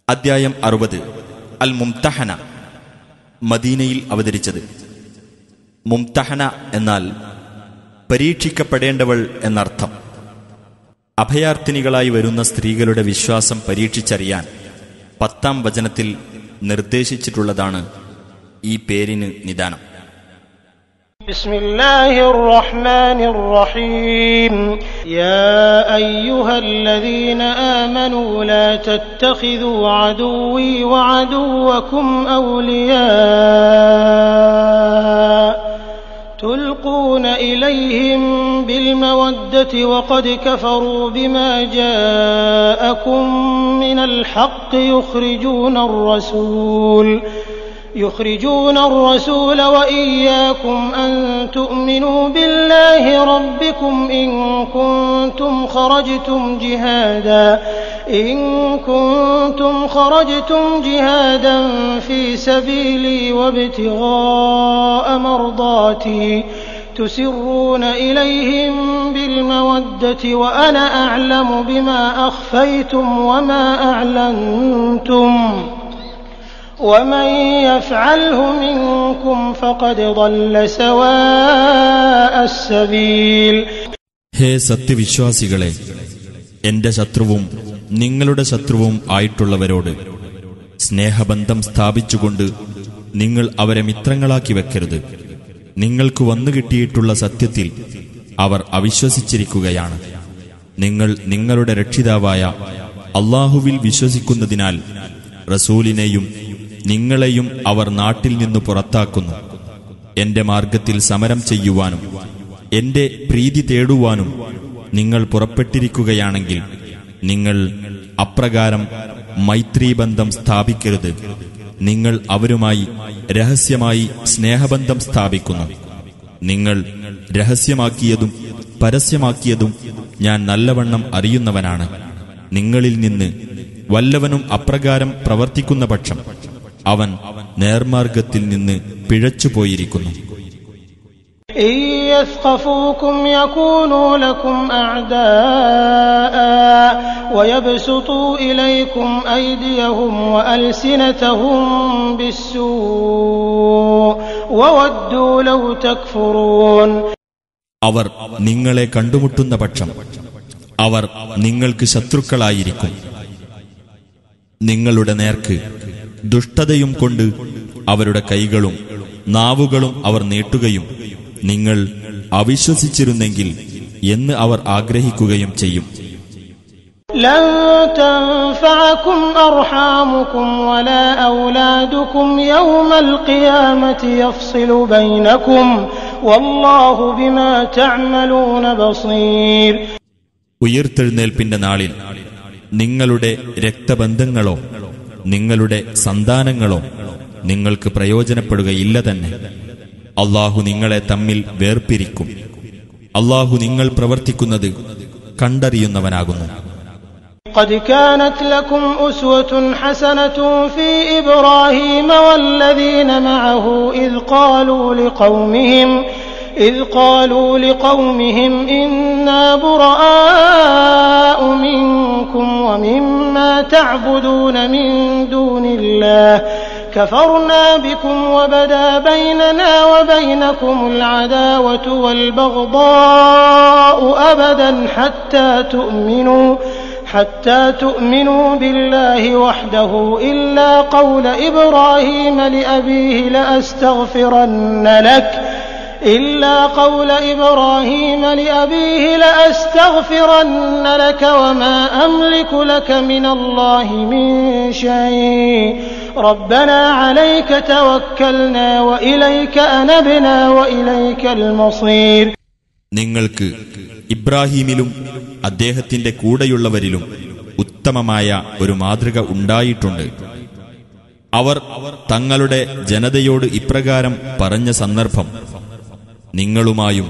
അദ്ധ്യായം 60 അൽ മുംതഹന. മദീനയിൽ അവതരിച്ചത്. മുംതഹന എന്നാൽ പരീക്ഷിക്കപ്പെടേണ്ടവൾ എന്നർത്ഥം. അഭയാർത്ഥിനികളായി വരുന്ന സ്ത്രീകളുടെ വിശ്വാസം പരീക്ഷിച്ചറിയാൻ 10-ാം വചനത്തിൽ നിർദ്ദേശിച്ചിട്ടുള്ളതാണ് ഈ പേരിന് നിദാനം. ബിസ്മില്ലാഹിർ റഹ്മാനിർ റഹീം. യാ അയ്യുഹല്ലദീന ആമനൂ ലാ തത്തഖിദൂ അദുവ്വി വഅദുവ്വകും ഔലിയാ തുൽഖൂന ഇലൈഹിം ബിൽമവദ്ദതി വഖദ് കഫറൂ ബിമാ ജാഅകും മിനൽ ഹഖ് يخرجون الرسول وإياكم أن تؤمنوا بالله ربكم إن كنتم خرجتم جهادا في سبيلي وابتغاء مرضاتي تسرون إليهم بالمودة وأنا أعلم بما أخفيتم وما أعلنتم ومن يفعله منكم فقد ضل سواء السبيل. ഹേ സത്യവിശ്വാസികളെ, എന്റെ ശത്രുവും നിങ്ങളുടെ ശത്രുവും ആയിട്ടുള്ളവരോട് സ്നേഹബന്ധം സ്ഥാപിച്ചുകൊണ്ട് നിങ്ങൾ അവരെ മിത്രങ്ങളാക്കി വെക്കരുത്. നിങ്ങൾക്ക് വന്നുകിട്ടിയിട്ടുള്ള സത്യത്തിൽ അവർ അവിശ്വസിച്ചിരിക്കുകയാണ്. നിങ്ങൾ നിങ്ങളുടെ രക്ഷിതാവായ അല്ലാഹുവിൽ വിശ്വസിക്കുന്നതിനാൽ റസൂലിനെയും നിങ്ങളെയും അവർ നാട്ടിൽ നിന്ന് പുറത്താക്കുന്നു. എന്റെ മാർഗത്തിൽ സമരം ചെയ്യുവാനും എന്റെ പ്രീതി തേടുവാനും നിങ്ങൾ പുറപ്പെട്ടിരിക്കുകയാണെങ്കിൽ നിങ്ങൾ അപ്രകാരം മൈത്രീബന്ധം സ്ഥാപിക്കരുത്. നിങ്ങൾ അവരുമായി രഹസ്യമായി സ്നേഹബന്ധം സ്ഥാപിക്കുന്നു. നിങ്ങൾ രഹസ്യമാക്കിയതും പരസ്യമാക്കിയതും ഞാൻ നല്ലവണ്ണം അറിയുന്നവനാണ്. നിങ്ങളിൽ നിന്ന് വല്ലവനും അപ്രകാരം പ്രവർത്തിക്കുന്ന പക്ഷം അവൻ നേർമാർഗത്തിൽ നിന്ന് പിഴച്ചുപോയിരിക്കുന്നു. അവർ നിങ്ങളെ കണ്ടുമുട്ടുന്ന പക്ഷം അവർ നിങ്ങൾക്ക് ശത്രുക്കളായിരിക്കും. നിങ്ങളുടെ നേർക്ക് ദുഷ്ടതയും കൊണ്ട് അവരുടെ കൈകളും നാവുകളും അവർ നീട്ടുകയും നിങ്ങൾ അവിശ്വസിച്ചിരുന്നെങ്കിൽ എന്ന് അവർ ആഗ്രഹിക്കുകയും ചെയ്യും. ലൻ തൻഫഅകും അർഹാമുകും വലാ ഔലാദുകും യൗമൽ ഖിയാമത്തി യഫ്സിലു ബൈനകും വല്ലാഹു ബിമാ തഅമലൂന ബസീർ. ഉയിർത്തെഴുന്നേൽപ്പിന്റെ നാളിൽ നിങ്ങളുടെ രക്തബന്ധങ്ങളോ നിങ്ങളുടെ സന്താനങ്ങളോ നിങ്ങൾക്ക് പ്രയോജനപ്പെടുകയില്ല തന്നെ. അല്ലാഹു നിങ്ങളെ തമ്മിൽ വേർപിരിക്കും. അല്ലാഹു നിങ്ങൾ പ്രവർത്തിക്കുന്നത് കണ്ടറിയുന്നവനാകുന്നു. قد كانت لكم أسوة حسنة في إبراهيم والذين معه إذ قالوا لقومهم إنا براء منكم ومما تعبدون من دون الله كفرنا بكم وبدا بيننا وبينكم العداوة والبغضاء أبدا حتى تؤمنوا بالله وحده إلا قول إبراهيم لأبيه لأستغفرن لك وما أملك لك من الله من شيء ربنا عليك توكلنا وإليك أنبنا وإليك المصير. നിങ്ങൾക്ക് ഇബ്രാഹീമിലും അദ്ദേഹത്തിന്റെ കൂടെയുള്ളവരിലും ഉത്തമമായ ഒരു മാതൃക ഉണ്ടായിട്ടുണ്ട്. അവർ തങ്ങളുടെ ജനതയോട് ഇപ്രകാരം പറഞ്ഞ സന്ദർഭം നിങ്ങളുമായും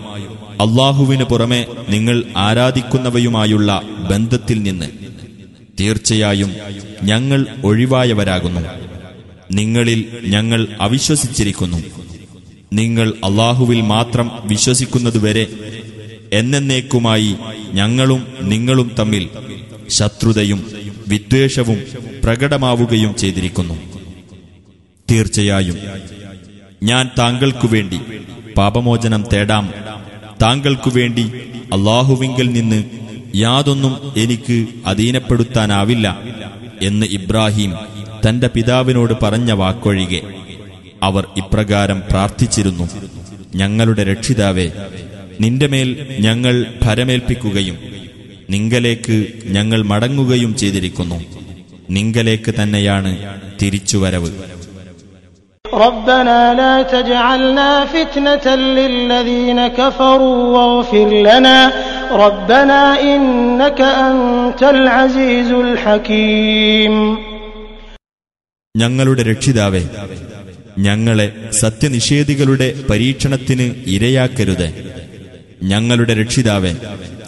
അല്ലാഹുവിനു പുറമെ നിങ്ങൾ ആരാധിക്കുന്നവയുമായുള്ള ബന്ധത്തിൽ നിന്ന് തീർച്ചയായും ഞങ്ങൾ ഒഴിവായവരാകുന്നു. നിങ്ങളിൽ ഞങ്ങൾ അവിശ്വസിച്ചിരിക്കുന്നു. നിങ്ങൾ അല്ലാഹുവിൽ മാത്രം വിശ്വസിക്കുന്നതുവരെ എന്നേക്കുമായി ഞങ്ങളും നിങ്ങളും തമ്മിൽ ശത്രുതയും വിദ്വേഷവും പ്രകടമാവുകയും ചെയ്തിരിക്കുന്നു. തീർച്ചയായും ഞാൻ താങ്കൾക്കുവേണ്ടി പാപമോചനം തേടാം, താങ്കൾക്കുവേണ്ടി അല്ലാഹുവിങ്കൽ നിന്ന് യാതൊന്നും എനിക്ക് അധീനപ്പെടുത്താനാവില്ല എന്ന് ഇബ്രാഹിം തന്റെ പിതാവിനോട് പറഞ്ഞ വാക്കൊഴികെ അവർ ഇപ്രകാരം പ്രാർത്ഥിച്ചിരുന്നു: ഞങ്ങളുടെ രക്ഷിതാവേ, നിന്റെ മേൽ ഞങ്ങൾ ഭരമേൽപ്പിക്കുകയും നിങ്കലേക്ക് ഞങ്ങൾ മടങ്ങുകയും ചെയ്തിരിക്കുന്നു. നിങ്കലേക്ക് തന്നെയാണ് തിരിച്ചുവരവ്. ربنا لا تجعلنا فتنة للذين كفروا واغفر لنا ربنا إنك أنت العزيز الحكيم. ഞങ്ങളുടെ രക്ഷിതാവേ, ഞങ്ങളെ സത്യനിഷേധികളുടെ പരീക്ഷണത്തിന് ഇരയാക്കരുത്. ഞങ്ങളുടെ രക്ഷിതാവേ,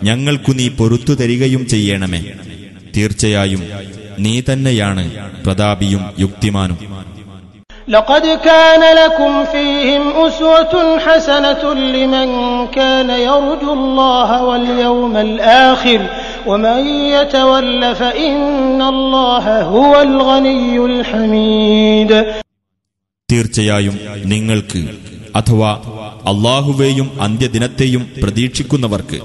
ഞങ്ങൾക്കു നീ പൊറുത്തു തരികയും ചെയ്യണമേ. തീർച്ചയായും നീ തന്നെയാണ് പ്രതാപിയും യുക്തിമാനും. لقد كان لكم فيهم أسوة حسنة لمن كان يرجو الله واليوم الآخر ومن يتول فإن الله هو الغني الحميد. തീർച്ചയായും നിങ്ങൾക്ക് അഥവാ അല്ലാഹുവേയും അന്ത്യദിനത്തെയും പ്രതീക്ഷിക്കുന്നവർക്ക്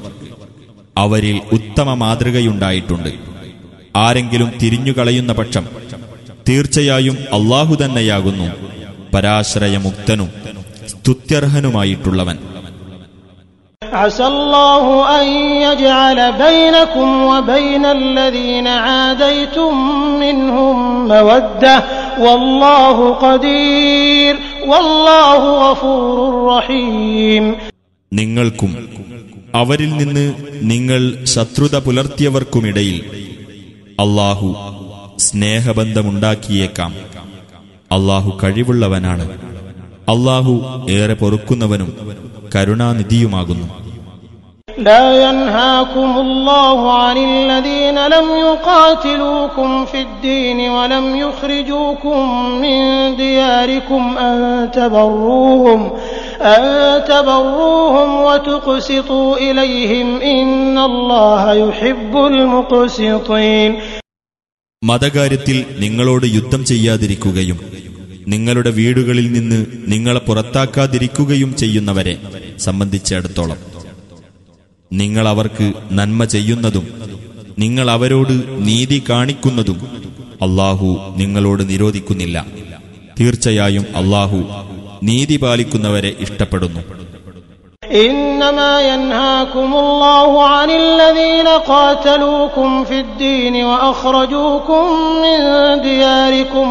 അവരിൽ ഉത്തമ മാതൃകയുണ്ടായിട്ടുണ്ട്. ആരെങ്കിലും തിരിഞ്ഞുകളയുന്ന പക്ഷം തീർച്ചയായും അല്ലാഹു തന്നെയാകുന്നു പരാശ്രയമുക്തനും സ്തുത്യർഹനുമായിട്ടുള്ളവൻ. അസല്ലാഹു അൻ യജ്അല ബൈനകും വബൈന അല്ലദീന ആദൈതും മിൻഹും മവദ്ദഹ വല്ലാഹു ഖദീർ വല്ലാഹു ഗഫൂറുർ റഹീം. നിങ്ങൾക്കും അവരിൽ നിന്ന് നിങ്ങൾ ശത്രുത പുലർത്തിയവർക്കുമിടയിൽ അല്ലാഹു സ്നേഹബന്ധമുണ്ടാക്കിയേക്കാം. അല്ലാഹു കഴിവുള്ളവനാണ്. അല്ലാഹു ഏറെ പൊറുക്കുന്നവനും കരുണാനിധിയുമാകുന്നു. لا ينهاكم الله عن الذين لم يقاتلوكم في الدين ولم يخرجوكم من دياركم أن تبروهم وتقسطوا إليهم إن الله يحب المقسطين. മതകാര്യത്തിൽ നിങ്ങളോട് യുദ്ധം ചെയ്യാതിരിക്കുകയും നിങ്ങളുടെ വീടുകളിൽ നിന്ന് നിങ്ങളെ പുറത്താക്കാതിരിക്കുകയും ചെയ്യുന്നവരെ സംബന്ധിച്ചിടത്തോളം നിങ്ങൾ അവർക്ക് നന്മ ചെയ്യുന്നതും നിങ്ങൾ അവരോട് നീതി കാണിക്കുന്നതും അല്ലാഹു നിങ്ങളോട് നിരോധിക്കുന്നില്ല. തീർച്ചയായും അല്ലാഹു നീതി പാലിക്കുന്നവരെ ഇഷ്ടപ്പെടുന്നു. إنما ينهاكم الله عن الذين قاتلوكم في الدين وأخرجوكم من دياركم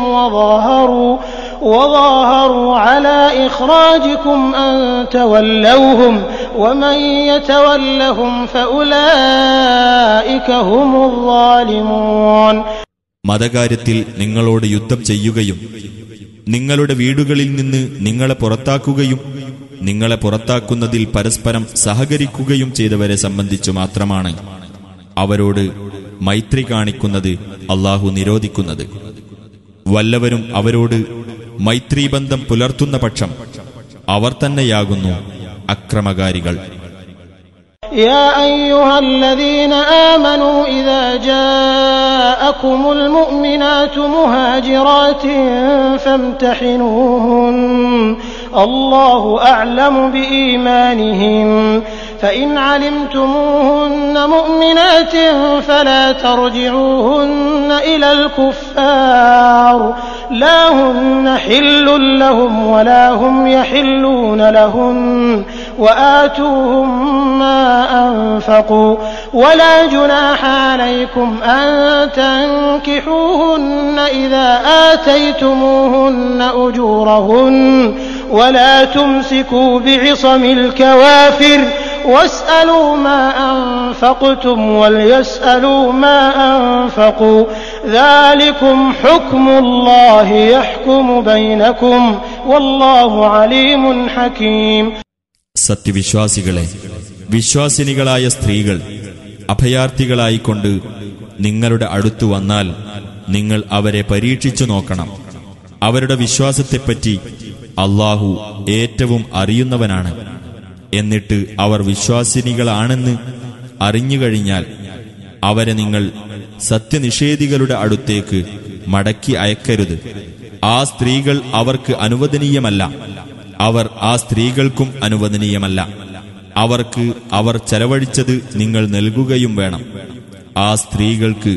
وظاهروا على إخراجكم أن تولوهم ومن يتولهم فأولئك هم الظالمون. മതകാര്യത്തിൽ നിങ്ങളോട് യുദ്ധം ചെയ്യുകയും നിങ്ങളുടെ വീടുകളിൽ നിന്ന് നിങ്ങളെ പുറത്താക്കുകയും നിങ്ങളെ പുറത്താക്കുന്നതിൽ പരസ്പരം സഹകരിക്കുകയും ചെയ്തവരെ സംബന്ധിച്ചു മാത്രമാണ് അവരോട് മൈത്രി കാണിക്കുന്നത് അല്ലാഹു നിരോധിക്കുന്നത്. വല്ലവരും അവരോട് മൈത്രീബന്ധം പുലർത്തുന്ന പക്ഷം അവർ തന്നെയാകുന്നു അക്രമകാരികൾ. يا أيها الذين آمنوا إذا جاءكم المؤمنات مهاجرات فامتحنوهن الله أعلم بإيمانهن فإن علمتموهن مؤمنات فلا ترجعوهن إلى الكفار لا هن حل لهم ولا هم يحلون لهن وآتوهم ما أنفقوا ولا جناح عليكم أن تنكحوهن إذا آتيتموهن أجورهن ولا تمسكوا بعصم الكوافر واسألوا ما أنفقتم وليسألوا ما أنفقوا ذلكم حكم الله يحكم بينكم والله عليم حكيم. സത്യവിശ്വാസികളെ, വിശ്വാസിനികളായ സ്ത്രീകൾ അഭയാർത്ഥികളായിക്കൊണ്ട് നിങ്ങളുടെ അടുത്തു വന്നാൽ നിങ്ങൾ അവരെ പരീക്ഷിച്ചു നോക്കണം. അവരുടെ വിശ്വാസത്തെപ്പറ്റി അല്ലാഹു ഏറ്റവും അറിയുന്നവനാണ്. എന്നിട്ട് അവർ വിശ്വാസിനികളാണെന്ന് അറിഞ്ഞുകഴിഞ്ഞാൽ അവരെ നിങ്ങൾ സത്യനിഷേധികളുടെ അടുത്തേക്ക് മടക്കി അയക്കരുത്. ആ സ്ത്രീകൾ അവർക്ക് അനുവദനീയമല്ല, അവർ ആ സ്ത്രീകൾക്കും അനുവദനീയമല്ല. അവർക്ക് അവർ ചെലവഴിച്ചത് നിങ്ങൾ നൽകുകയും വേണം. ആ സ്ത്രീകൾക്ക്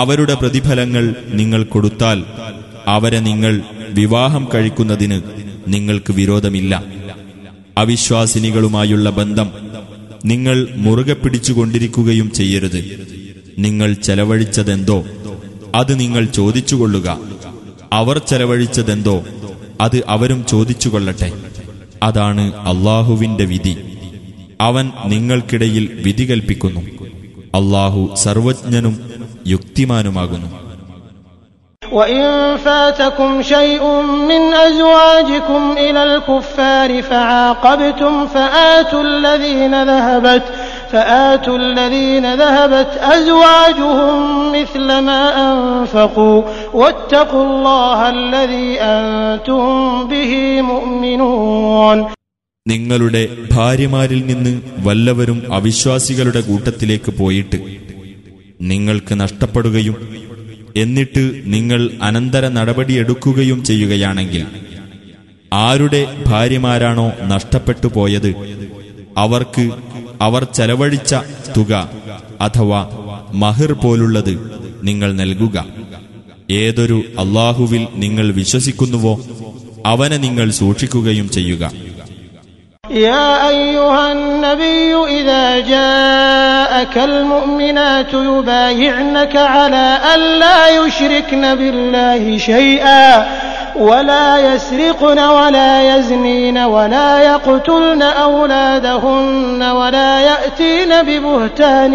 അവരുടെ പ്രതിഫലങ്ങൾ നിങ്ങൾ കൊടുത്താൽ അവരെ നിങ്ങൾ വിവാഹം കഴിക്കുന്നതിന് നിങ്ങൾക്ക് വിരോധമില്ല. അവിശ്വാസിനികളുമായുള്ള ബന്ധം നിങ്ങൾ മുറുകെ പിടിച്ചുകൊണ്ടിരിക്കുകയും ചെയ്യരുത്. നിങ്ങൾ ചെലവഴിച്ചതെന്തോ അത് നിങ്ങൾ ചോദിച്ചുകൊള്ളുക. അവർ ചെലവഴിച്ചതെന്തോ അത് അവരും ചോദിച്ചുകൊള്ളട്ടെ. അതാണ് അല്ലാഹുവിന്റെ വിധി. അവൻ നിങ്ങൾക്കിടയിൽ വിധി കൽപ്പിക്കുന്നു. അല്ലാഹു സർവജ്ഞനും യുക്തിമാനുമാകുന്നു. وإن فاتكم شيء من أزواجكم إلى الكفار فعاقبتم فآتوا الذين ذهبت أزواجهم مثل ما أنفقوا واتقوا الله الذي أنتم به مؤمنون. നിങ്ങളുടെ ഭാര്യമാരിൽ നിന്ന് വല്ലവരും അവിശ്വാസികളുടെ കൂട്ടത്തിലേക്ക് പോയിട്ട് നിങ്ങൾക്ക് നഷ്ടപ്പെടുകയും എന്നിട്ട് നിങ്ങൾ അനന്തര നടപടിയെടുക്കുകയും ചെയ്യുകയാണെങ്കിൽ, ആരുടെ ഭാര്യമാരാണോ നഷ്ടപ്പെട്ടു പോയത് അവർക്ക് അവർ ചെലവഴിച്ച തുക അഥവാ മഹർ പോലുള്ളത് നിങ്ങൾ നൽകുക. ഏതൊരു അല്ലാഹുവിൽ നിങ്ങൾ വിശ്വസിക്കുന്നുവോ അവനെ നിങ്ങൾ സൂക്ഷിക്കുകയും ചെയ്യുക. يا أيها النبي إذا جاءك المؤمنات يبايعنك على أن لا يشركن بالله شيئا ولا يسرقن ولا يزنين ولا يقتلن أولادهن ولا يأتين ببهتان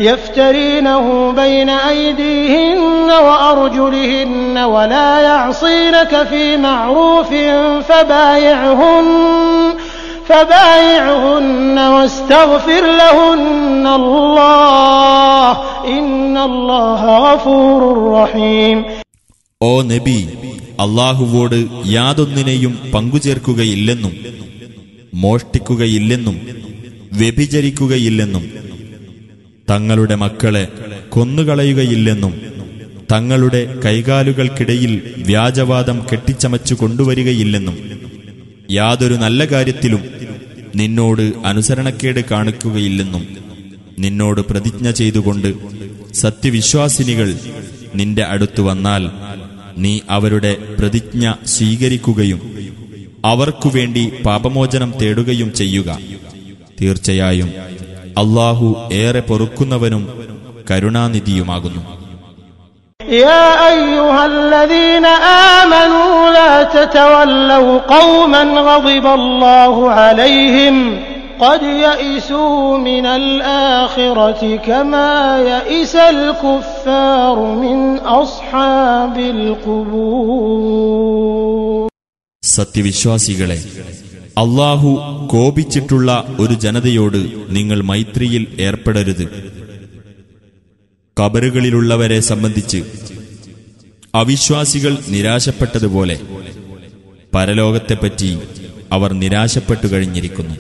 يفترينه بين أيديهن وأرجلهن ولا يعصينك في معروف فبايعهن واستغفر لهن الله إن الله غفور رحيم. ഓ നബി, അല്ലാഹുവോട് യാതൊന്നിനെയും പങ്കുചേർക്കുകയില്ലെന്നും മോഷ്ടിക്കുകയില്ലെന്നും വ്യഭിചരിക്കുകയില്ലെന്നും തങ്ങളുടെ മക്കളെ കൊന്നുകളയുകയില്ലെന്നും തങ്ങളുടെ കൈകാലുകൾക്കിടയിൽ വ്യാജവാദം കെട്ടിച്ചമച്ചു കൊണ്ടുവരികയില്ലെന്നും യാതൊരു നല്ല കാര്യത്തിലും നിന്നോട് അനുസരണക്കേട് കാണിക്കുകയില്ലെന്നും നിന്നോട് പ്രതിജ്ഞ ചെയ്തുകൊണ്ട് സത്യവിശ്വാസിനികൾ നിന്റെ അടുത്തു വന്നാൽ നീ അവരുടെ പ്രതിജ്ഞ സ്വീകരിക്കുകയും അവർക്കുവേണ്ടി പാപമോചനം തേടുകയും ചെയ്യുക. തീർച്ചയായും അല്ലാഹു ഏറെ പൊറുക്കുന്നവനും കരുണാനിധിയുമാകുന്നു. يا أيها الذين آمنوا لا تتولوا قوما غضب الله عليهم قد يئسوا من الآخرة كما يئس الكفار من أصحاب القبور. സത്യവിശ്വാസികളെ, അല്ലാഹു കോപിച്ചിട്ടുള്ള ഒരു ജനതയോട് നിങ്ങൾ മൈത്രിയിൽ ഏർപ്പെടരുത്. ഖബറുകളിലുള്ളവരെ സംബന്ധിച്ച് അവിശ്വാസികൾ നിരാശപ്പെട്ടതുപോലെ പരലോകത്തെപ്പറ്റി അവർ നിരാശപ്പെട്ടു കഴിഞ്ഞിരിക്കുന്നു.